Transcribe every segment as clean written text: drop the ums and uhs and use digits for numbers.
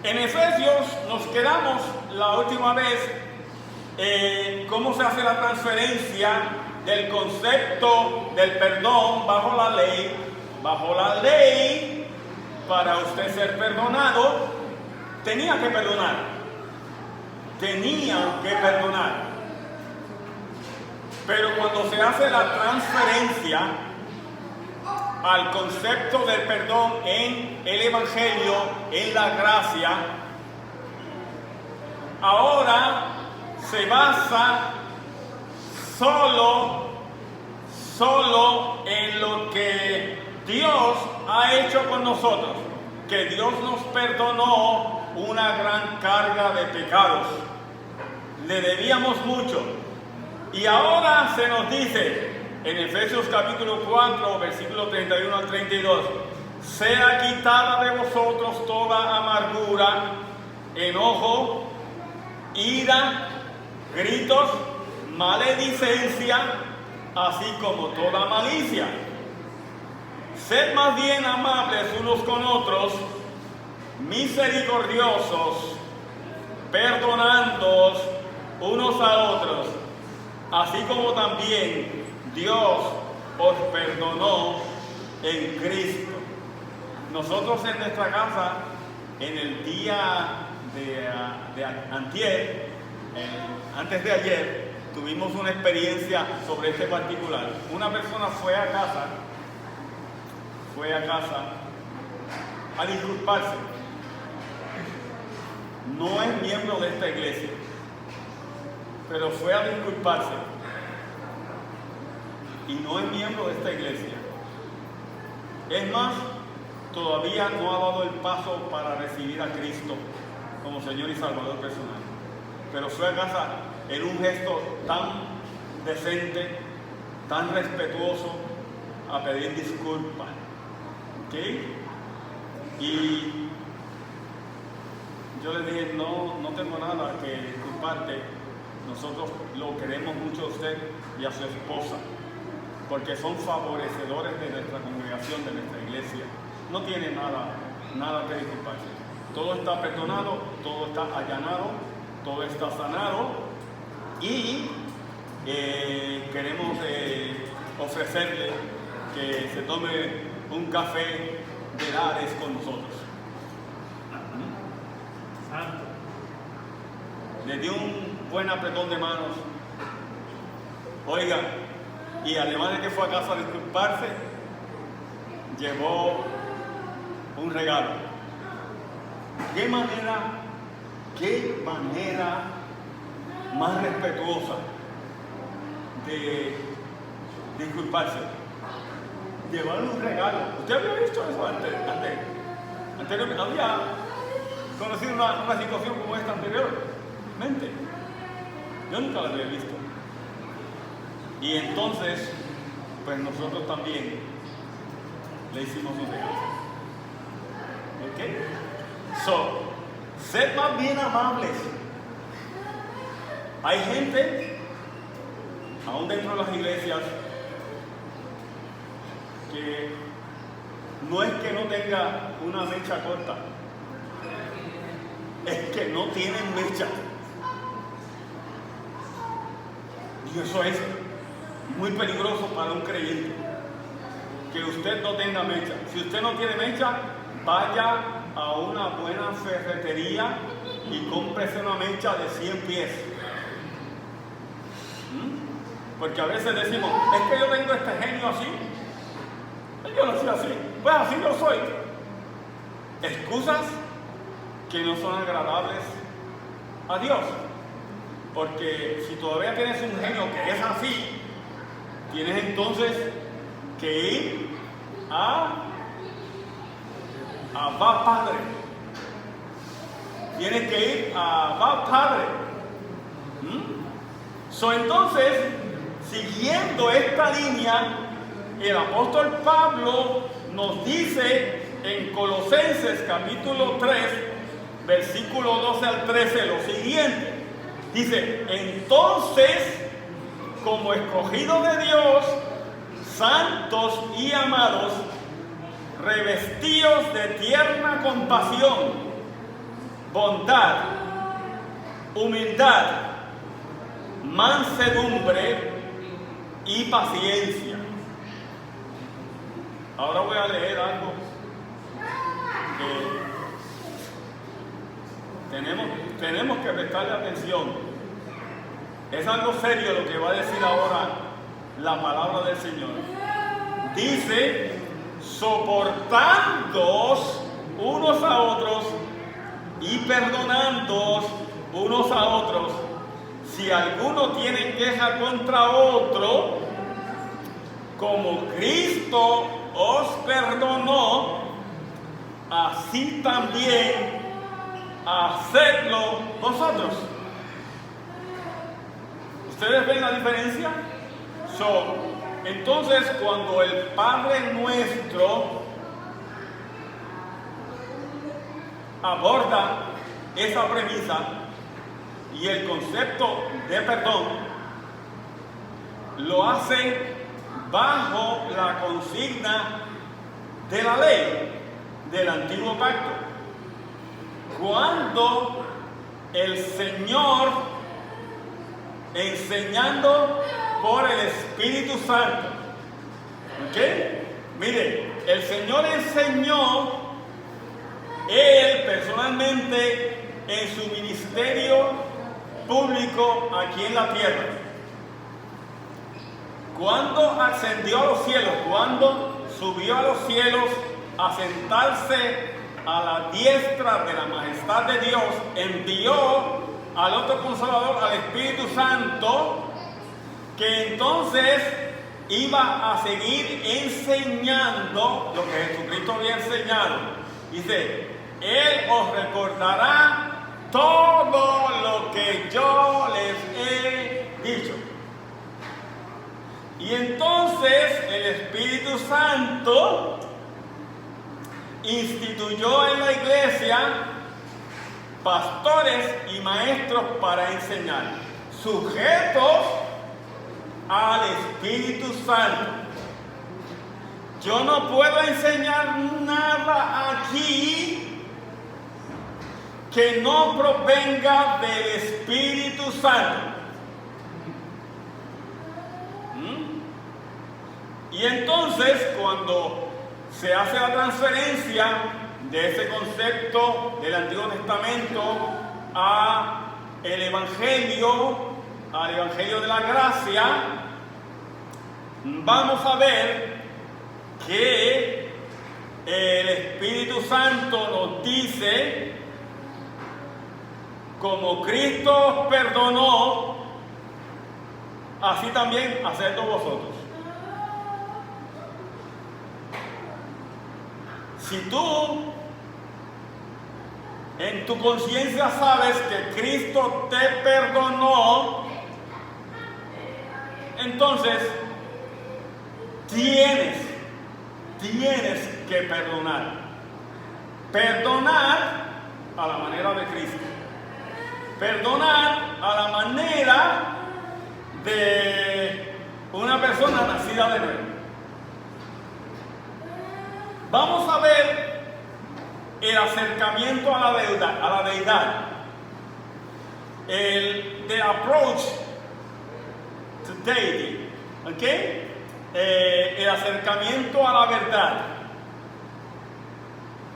En Efesios nos quedamos la última vez cómo se hace la transferencia del concepto del perdón bajo la ley. Bajo la ley, para usted ser perdonado, tenía que perdonar. Tenía que perdonar. Pero cuando se hace la transferencia al concepto del perdón en el Evangelio, en la gracia, ahora se basa solo en lo que Dios ha hecho con nosotros, que Dios nos perdonó una gran carga de pecados. Le debíamos mucho. Y ahora se nos dice en Efesios capítulo 4, versículo 31 al 32, sea quitada de vosotros toda amargura, enojo, ira, gritos, maledicencia, así como toda malicia. Sed más bien amables unos con otros, misericordiosos, perdonándoos unos a otros, así como también Dios os perdonó en Cristo. Nosotros en nuestra casa, en el día de antier, antes de ayer, tuvimos una experiencia sobre este particular. Una persona fue a casa a disculparse. No es miembro de esta iglesia, pero fue a disculparse. Y no es miembro de esta iglesia. Es más, todavía no ha dado el paso para recibir a Cristo como Señor y Salvador personal. Pero fue a casa en un gesto tan decente, tan respetuoso, a pedir disculpas. ¿Ok? Y yo le dije, no tengo nada que disculparte. Nosotros lo queremos mucho a usted y a su esposa, porque son favorecedores de nuestra congregación, de nuestra iglesia. No tiene nada que disculparse. Todo está perdonado, todo está allanado, todo está sanado, y queremos ofrecerle que se tome un café de Lares con nosotros. Santo. Le dio un buen apretón de manos. Oiga, y además de que fue a casa a disculparse, llevó un regalo. ¿Qué manera más respetuosa de disculparse? Llevarle un regalo. ¿Usted había visto eso antes? Anteriormente, ¿había conocido una situación como esta anteriormente? Yo nunca la había visto. Y entonces, pues nosotros también le hicimos un regalo. ¿Ok? Sed más bien amables. Hay gente, aún dentro de las iglesias, que no es que no tenga una mecha corta, es que no tienen mecha. Y eso es muy peligroso para un creyente, que usted no tenga mecha. Si usted no tiene mecha, vaya a una buena ferretería y cómprese una mecha de 100 pies. Porque a veces decimos, es que yo tengo este genio así. Yo no soy así. Pues así yo soy. Excusas que no son agradables a Dios. Porque si todavía tienes un genio que es así, tienes entonces que ir a Abba Padre. Tienes que ir a Abba Padre. Entonces, siguiendo esta línea, el apóstol Pablo nos dice en Colosenses capítulo 3, versículo 12 al 13, lo siguiente. Dice, entonces, como escogidos de Dios, santos y amados, revestidos de tierna compasión, bondad, humildad, mansedumbre y paciencia. Ahora voy a leer algo que tenemos que prestarle atención. Es algo serio lo que va a decir ahora la palabra del Señor. Dice, soportándoos unos a otros y perdonándoos unos a otros, si alguno tiene queja contra otro, como Cristo os perdonó, así también hacedlo vosotros. ¿Ustedes ven la diferencia? Entonces, cuando el Padre nuestro aborda esa premisa y el concepto de perdón, lo hace bajo la consigna de la ley del antiguo pacto. Cuando el Señor, enseñando por el Espíritu Santo, ¿ok? Mire, el Señor enseñó, Él personalmente, en su ministerio público aquí en la tierra. Cuando ascendió a los cielos, cuando subió a los cielos a sentarse a la diestra de la majestad de Dios, envió al otro Consolador, al Espíritu Santo, que entonces iba a seguir enseñando lo que Jesucristo había enseñado. Dice, Él os recordará todo lo que yo les he dicho. Y entonces el Espíritu Santo instituyó en la iglesia pastores y maestros para enseñar, sujetos al Espíritu Santo. Yo no puedo enseñar nada aquí que no provenga del Espíritu Santo. Y entonces, cuando se hace la transferencia de ese concepto del Antiguo Testamento al Evangelio de la gracia, vamos a ver que el Espíritu Santo nos dice, como Cristo os perdonó, así también hacedlo vosotros. Si tú en tu conciencia sabes que Cristo te perdonó, entonces tienes que perdonar. Perdonar a la manera de Cristo. Perdonar a la manera de una persona nacida de nuevo. Vamos a ver el acercamiento a la deidad. The approach to deity. ¿Ok? El acercamiento a la verdad.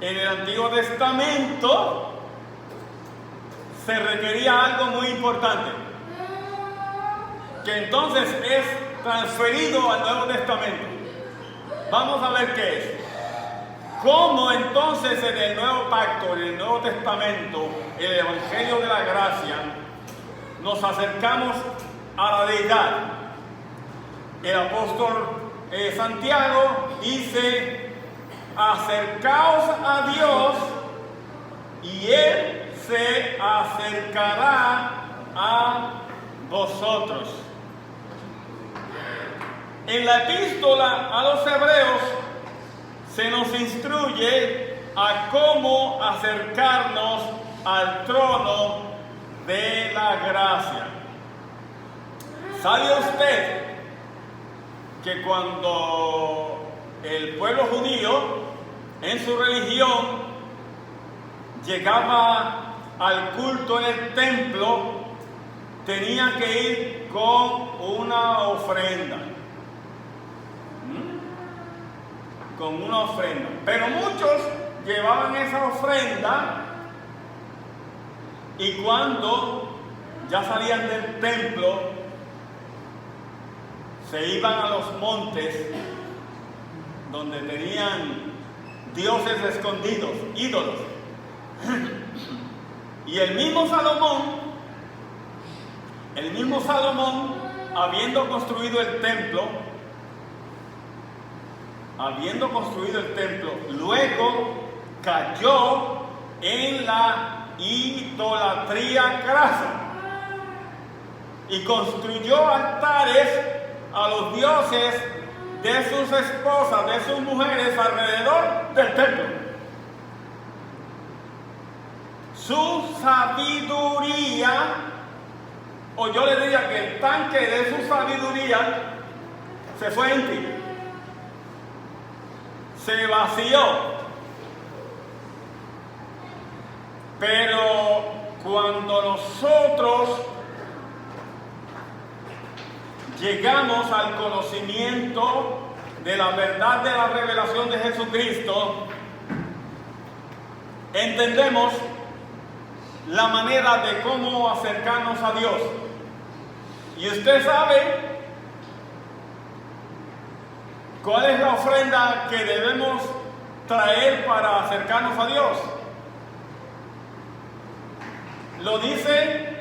En el Antiguo Testamento se requería algo muy importante, que entonces es transferido al Nuevo Testamento. Vamos a ver qué es. ¿Cómo entonces en el Nuevo Pacto, en el Nuevo Testamento, el Evangelio de la Gracia, nos acercamos a la deidad? El apóstol Santiago dice, acercaos a Dios y Él se acercará a vosotros. En la epístola a los Hebreos se nos instruye a cómo acercarnos al trono de la gracia. ¿Sabe usted que cuando el pueblo judío en su religión llegaba al culto en el templo, tenía que ir con una ofrenda. Con una ofrenda. Pero muchos llevaban esa ofrenda y cuando ya salían del templo, se iban a los montes donde tenían dioses escondidos, ídolos. Y el mismo Salomón, habiendo construido el templo, luego cayó en la idolatría grasa y construyó altares a los dioses de sus esposas, de sus mujeres alrededor del templo. Su sabiduría, o yo le diría que el tanque de su sabiduría se fue en ti, se vació. Pero cuando nosotros llegamos al conocimiento de la verdad de la revelación de Jesucristo, entendemos la manera de cómo acercarnos a Dios. Y usted sabe cuál es la ofrenda que debemos traer para acercarnos a Dios. Lo dice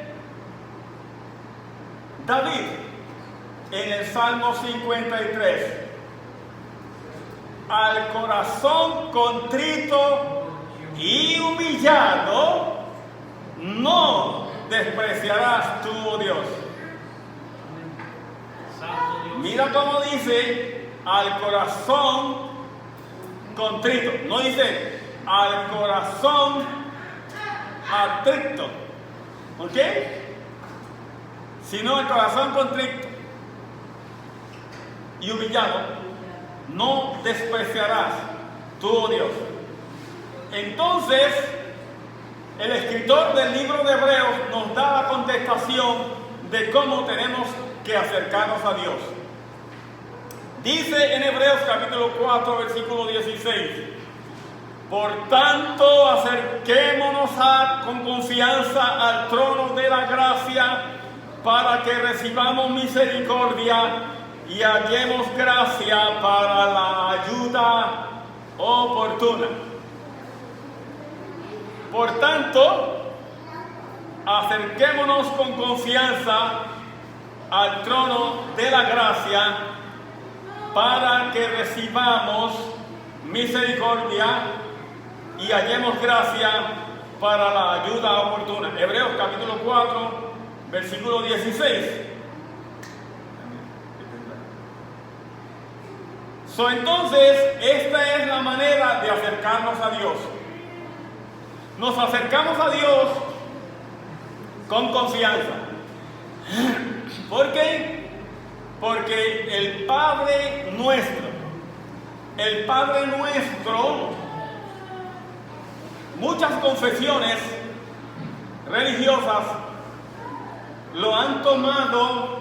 David en el Salmo 53. Al corazón contrito y humillado no despreciarás tú, oh Dios. Mira cómo dice al corazón contrito. No dice al corazón atrito. ¿Ok? Sino el corazón contrito y humillado no despreciarás tú, oh Dios. Entonces, el escritor del libro de Hebreos nos da la contestación de cómo tenemos que acercarnos a Dios. Dice en Hebreos capítulo 4, versículo 16: por tanto, acerquémonos con confianza al trono de la gracia para que recibamos misericordia y hallemos gracia para la ayuda oportuna. Por tanto, acerquémonos con confianza al trono de la gracia para que recibamos misericordia y hallemos gracia para la ayuda oportuna. Hebreos capítulo 4, versículo 16. Entonces, esta es la manera de acercarnos a Dios. Nos acercamos a Dios con confianza. ¿Por qué? Porque el Padre nuestro, muchas confesiones religiosas lo han tomado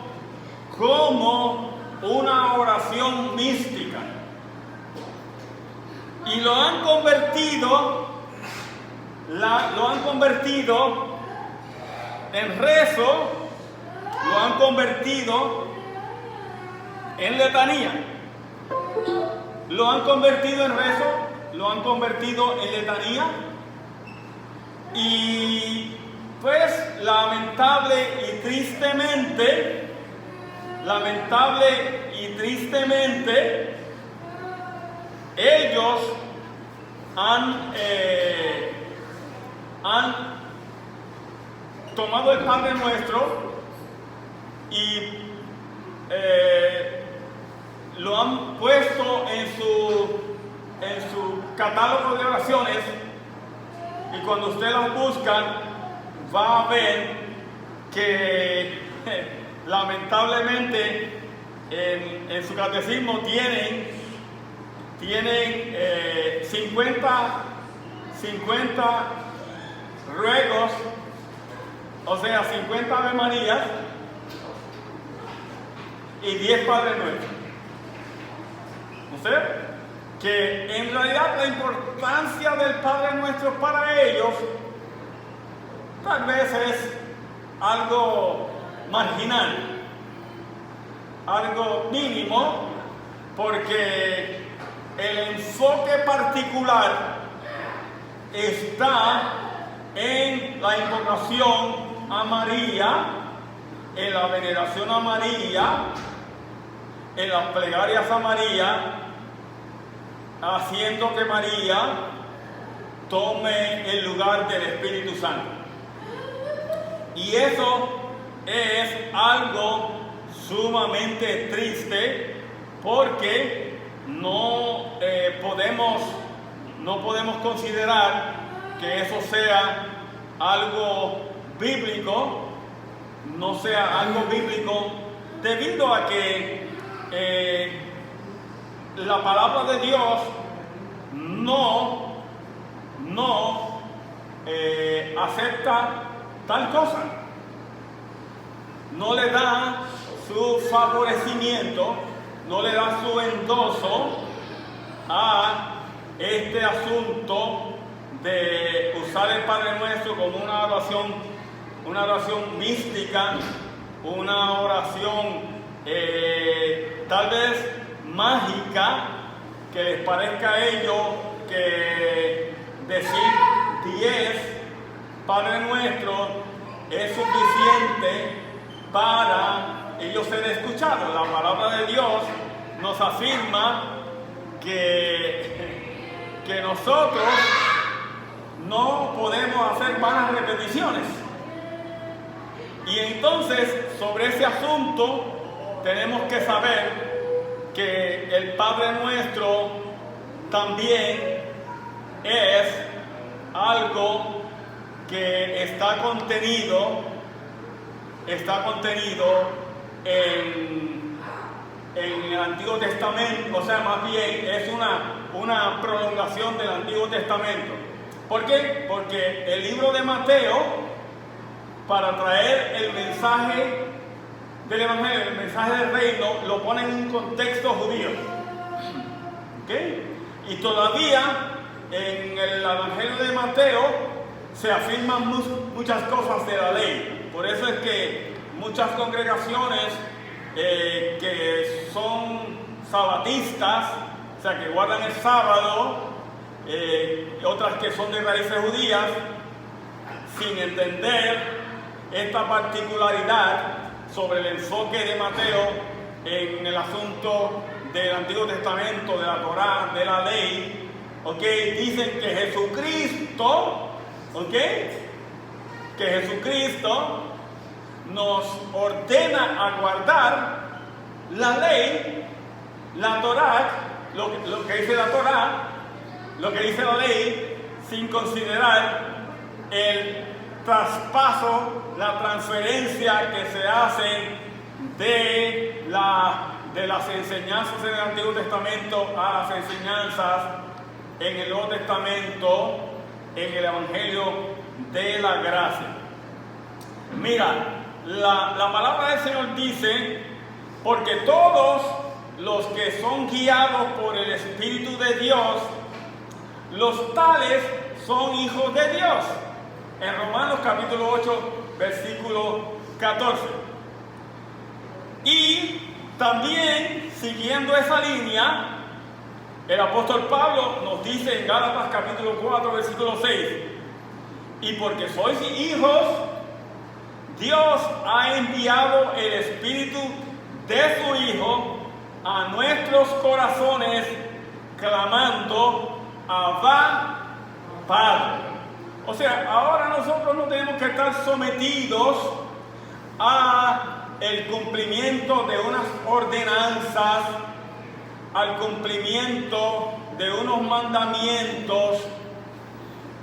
como una oración mística y lo han convertido en rezo, lo han convertido en letanía, lo han convertido en rezo, lo han convertido en letanía. Y pues lamentable y tristemente, ellos han tomado el Padre Nuestro y lo han puesto en su catálogo de oraciones, y cuando usted las busca va a ver que lamentablemente en su catecismo tienen 50 ruegos, o sea, 50 Ave Marías y 10 Padres Nuestros. ¿No sé? Que en realidad la importancia del Padre Nuestro para ellos tal vez es algo marginal, algo mínimo, porque el enfoque particular está en la invocación a María, en la veneración a María, en las plegarias a María, haciendo que María tome el lugar del Espíritu Santo. Y eso es algo sumamente triste, porque no podemos considerar que eso sea algo bíblico, no sea algo bíblico, debido a que la palabra de Dios no acepta tal cosa, no le da su favorecimiento, no le da su endoso a este asunto de usar el Padre Nuestro como una oración mística, una oración tal vez mágica, que les parezca a ellos que decir 10 Padre Nuestro es suficiente para ellos ser escuchados. La palabra de Dios nos afirma que nosotros no podemos hacer vanas repeticiones. Y entonces, sobre ese asunto, tenemos que saber que el Padre Nuestro también es algo que está contenido en el Antiguo Testamento, o sea, más bien es una prolongación del Antiguo Testamento. ¿Por qué? Porque el libro de Mateo, para traer el mensaje del Evangelio, el mensaje del reino, lo pone en un contexto judío. ¿Okay? Y todavía en el Evangelio de Mateo se afirman muchas cosas de la ley. Por eso es que muchas congregaciones que son sabatistas, o sea, que guardan el sábado, otras que son de raíces judías, sin entender esta particularidad sobre el enfoque de Mateo en el asunto del Antiguo Testamento, de la Torá, de la ley, dicen que Jesucristo, que Jesucristo nos ordena a guardar la ley, la Torá, lo que dice la Torá, lo que dice la ley, sin considerar el traspaso, la transferencia que se hace de las enseñanzas en el Antiguo Testamento a las enseñanzas en el Nuevo Testamento, en el Evangelio de la Gracia. Mira, la palabra del Señor dice: porque todos los que son guiados por el Espíritu de Dios, los tales son hijos de Dios. En Romanos capítulo 8, versículo 14. Y también, siguiendo esa línea, el apóstol Pablo nos dice en Gálatas capítulo 4, versículo 6: y porque sois hijos, Dios ha enviado el Espíritu de su Hijo a nuestros corazones, clamando: Abba, Padre. O sea, ahora nosotros no tenemos que estar sometidos a el cumplimiento de unas ordenanzas, al cumplimiento de unos mandamientos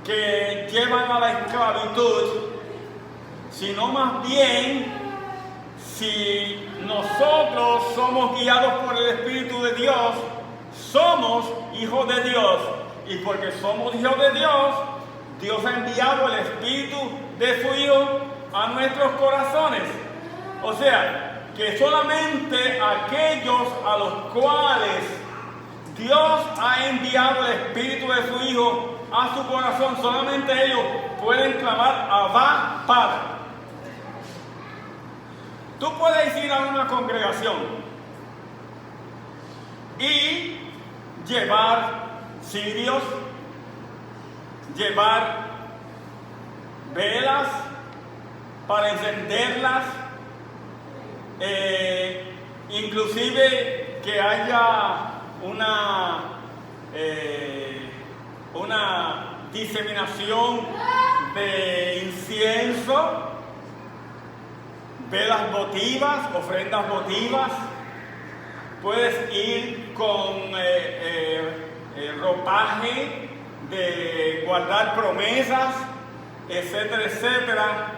que llevan a la esclavitud, sino más bien, si nosotros somos guiados por el Espíritu de Dios, somos hijos de Dios. Y porque somos hijos de Dios, Dios ha enviado el Espíritu de su Hijo a nuestros corazones. O sea, que solamente aquellos a los cuales Dios ha enviado el Espíritu de su Hijo a su corazón, solamente ellos pueden clamar Abba, Padre. Tú puedes ir a una congregación y llevar cirios, llevar velas para encenderlas, inclusive que haya una diseminación de incienso, velas votivas, ofrendas votivas. Puedes ir con ropaje de guardar promesas, etcétera, etcétera.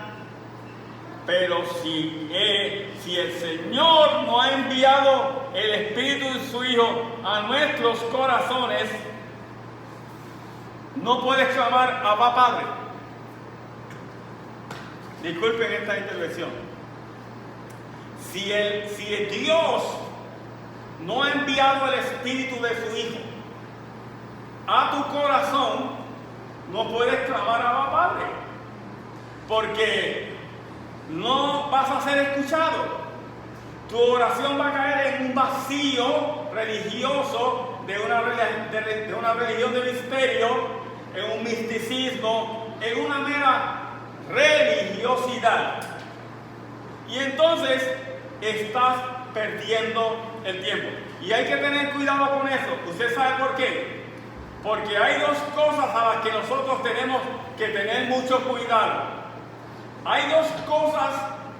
Pero si el Señor no ha enviado el Espíritu de su Hijo a nuestros corazones, no puedes clamar Abba, Padre. Disculpen esta intervención. Si el Dios no ha enviado el Espíritu de su Hijo a tu corazón, no puedes clamar Abba, Padre, porque no vas a ser escuchado. Tu oración va a caer en un vacío religioso de una religión de misterio, en un misticismo, en una mera religiosidad. Y entonces estás perdiendo el tiempo. Y hay que tener cuidado con eso. ¿Usted sabe por qué? Porque hay dos cosas a las que nosotros tenemos que tener mucho cuidado. Hay dos cosas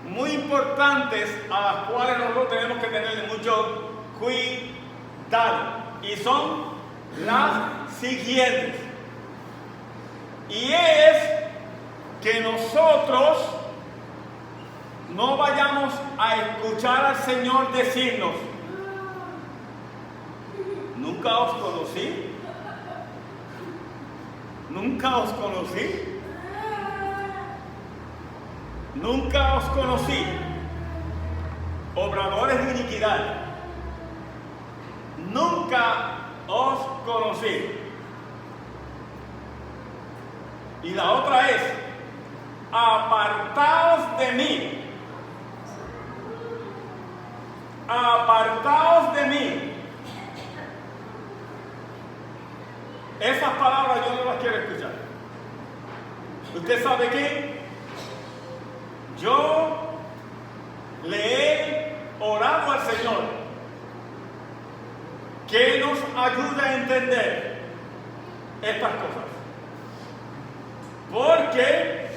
muy importantes a las cuales nosotros tenemos que tener mucho cuidado. Y son las siguientes. Y es que nosotros no vayamos a escuchar al Señor decirnos: nunca os conocí. Nunca os conocí. Nunca os conocí, obradores de iniquidad. Nunca os conocí. Y la otra es: apartaos de mí. Apartaos de mí. Esas palabras yo no las quiero escuchar. ¿Usted sabe qué? Yo le he orado al Señor que nos ayude a entender estas cosas. Porque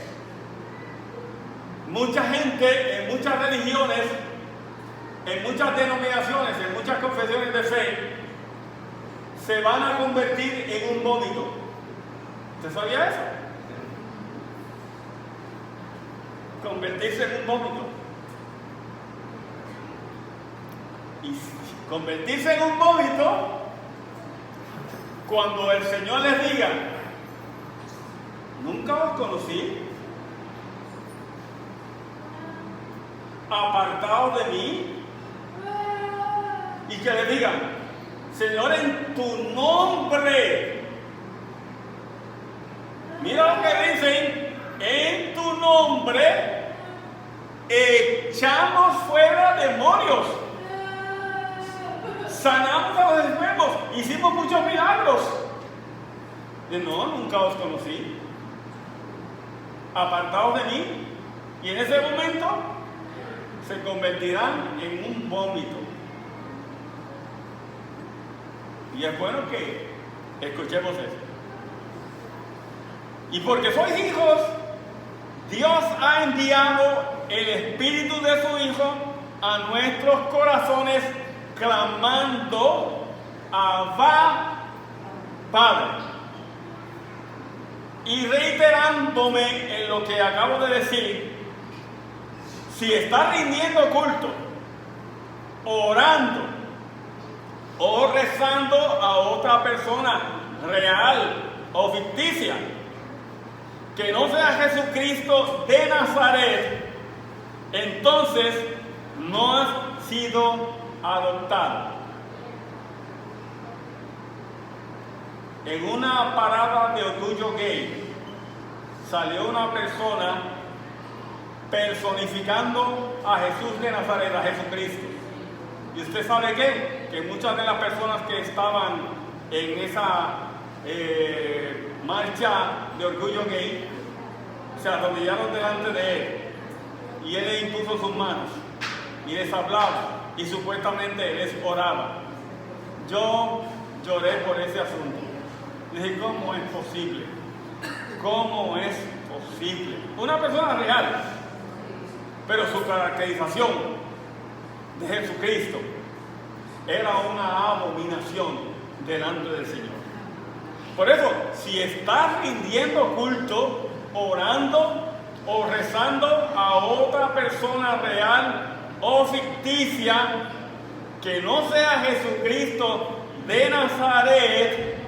mucha gente en muchas religiones, en muchas denominaciones, en muchas confesiones de fe, se van a convertir en un vómito. ¿Usted sabía eso? Convertirse en un vómito. Y convertirse en un vómito cuando el Señor les diga: nunca os conocí, apartaos de mí. Y que le digan: Señor, en tu nombre. Mira lo que dicen: en tu nombre echamos fuera demonios, sanamos a los enfermos, hicimos muchos milagros. No, nunca os conocí. Apartaos de mí. Y en ese momento se convertirán en un vómito. Y es bueno que escuchemos eso. Y porque sois hijos, Dios ha enviado el Espíritu de su Hijo a nuestros corazones, clamando: Abba, Padre. Y reiterándome en lo que acabo de decir, si está rindiendo culto, orando o rezando a otra persona real o ficticia, que no sea Jesucristo de Nazaret, entonces no has sido adoptado. En una parada de orgullo gay salió una persona personificando a Jesús de Nazaret, a Jesucristo. Y usted sabe qué, que muchas de las personas que estaban en esa marcha de orgullo gay se arrodillaron delante de él y él le impuso sus manos y les hablaba y supuestamente les oraba. Yo lloré por ese asunto. Dije, ¿cómo es posible? ¿Cómo es posible? Una persona real, pero su caracterización de Jesucristo era una abominación delante del Señor. Por eso, si estás rindiendo culto, orando o rezando a otra persona real o ficticia que no sea Jesucristo de Nazaret,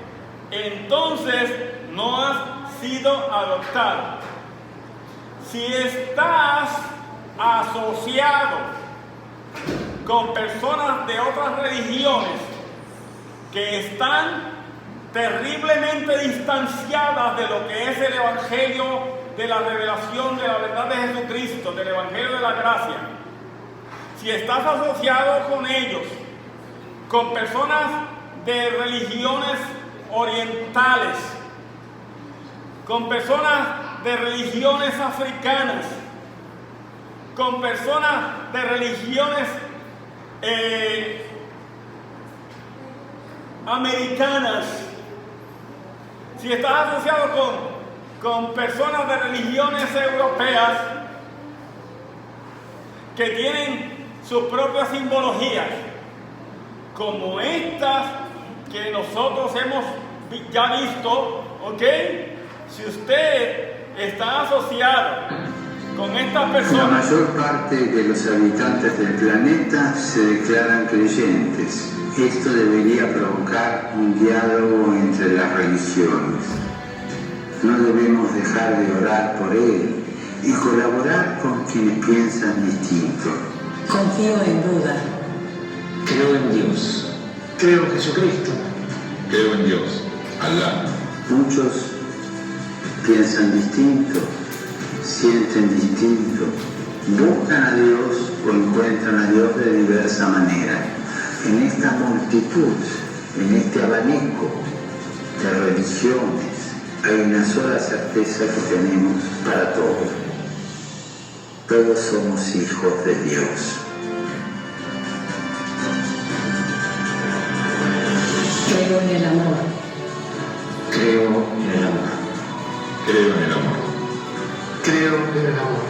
entonces no has sido adoptado. Si estás asociado con personas de otras religiones que están terriblemente distanciadas de lo que es el Evangelio de la revelación de la verdad de Jesucristo, del Evangelio de la gracia, si estás asociado con ellos, con personas de religiones orientales, con personas de religiones africanas, con personas de religiones americanas, si estás asociado con personas de religiones europeas que tienen sus propias simbologías, como estas que nosotros hemos ya visto, ¿ok? Si usted está asociado con estas personas, la mayor parte de los habitantes del planeta se declaran creyentes. Esto debería provocar un diálogo entre las religiones. No debemos dejar de orar por él y colaborar con quienes piensan distinto. Confío en Buda. Creo en Dios. Creo en Jesucristo. Creo en Dios. Alá. Muchos piensan distinto, sienten distinto, buscan a Dios o encuentran a Dios de diversa manera. En esta multitud, en este abanico de religiones, hay una sola certeza que tenemos para todos. Todos somos hijos de Dios. Creo en el amor. Creo en el amor. Creo en el amor. Creo en el amor.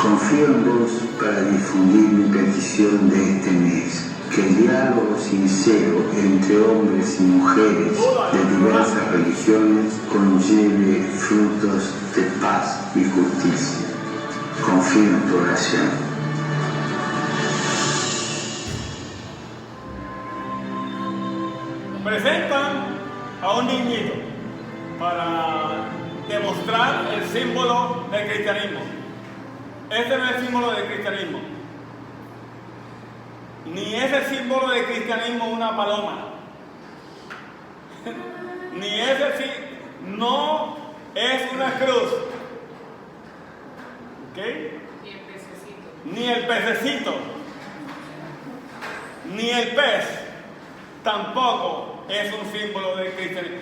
Confío en vos para difundir mi petición de este mes. Que el diálogo sincero entre hombres y mujeres de diversas religiones conlleve frutos de paz y justicia. Confío en tu oración. presentan a un niñito para demostrar el símbolo del cristianismo. Este no es el símbolo del cristianismo. Ni es el símbolo del cristianismo una paloma. Ni es el no es una cruz. ¿Ok? Ni el pececito. Ni el pez. Tampoco es un símbolo del cristianismo.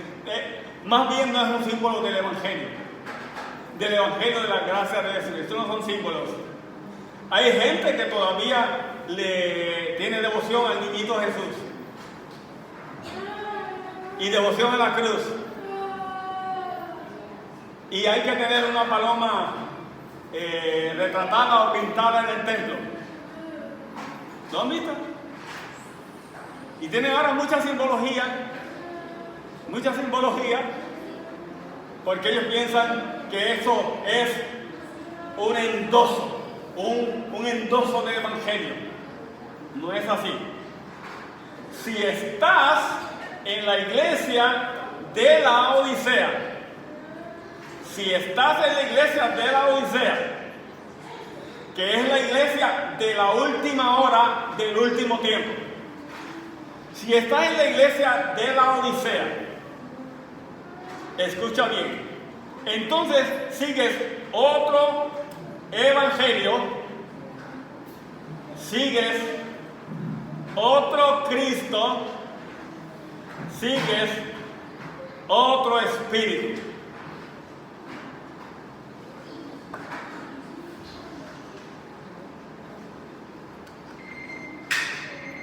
Más bien no es un símbolo del evangelio. Del evangelio de la gracia de Dios. Estos no son símbolos. Hay gente que todavía le tiene devoción al niñito Jesús y devoción a la cruz, y hay que tener una paloma retratada o pintada en el templo. ¿Lo han visto? Y tiene ahora mucha simbología, porque ellos piensan que eso es un endoso, un endoso del evangelio. No es así. Si estás en la iglesia de la Odisea, Si estás en la iglesia de la Odisea, que es la iglesia de la última hora del último tiempo, si estás en la iglesia de la Odisea, escucha bien, entonces sigues otro evangelio, sigues otro Cristo, sigues otro espíritu.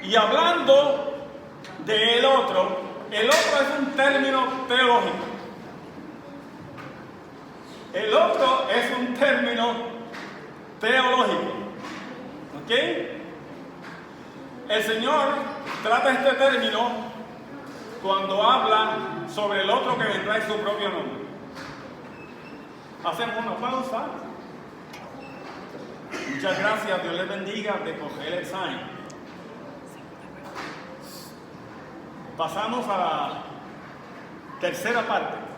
Y hablando del otro es un término teológico. El otro es un término teológico. ¿Ok? El Señor trata este término cuando habla sobre el otro que vendrá en su propio nombre. Hacemos una pausa. Muchas gracias, Dios les bendiga, de coger el sign. Pasamos a la tercera parte.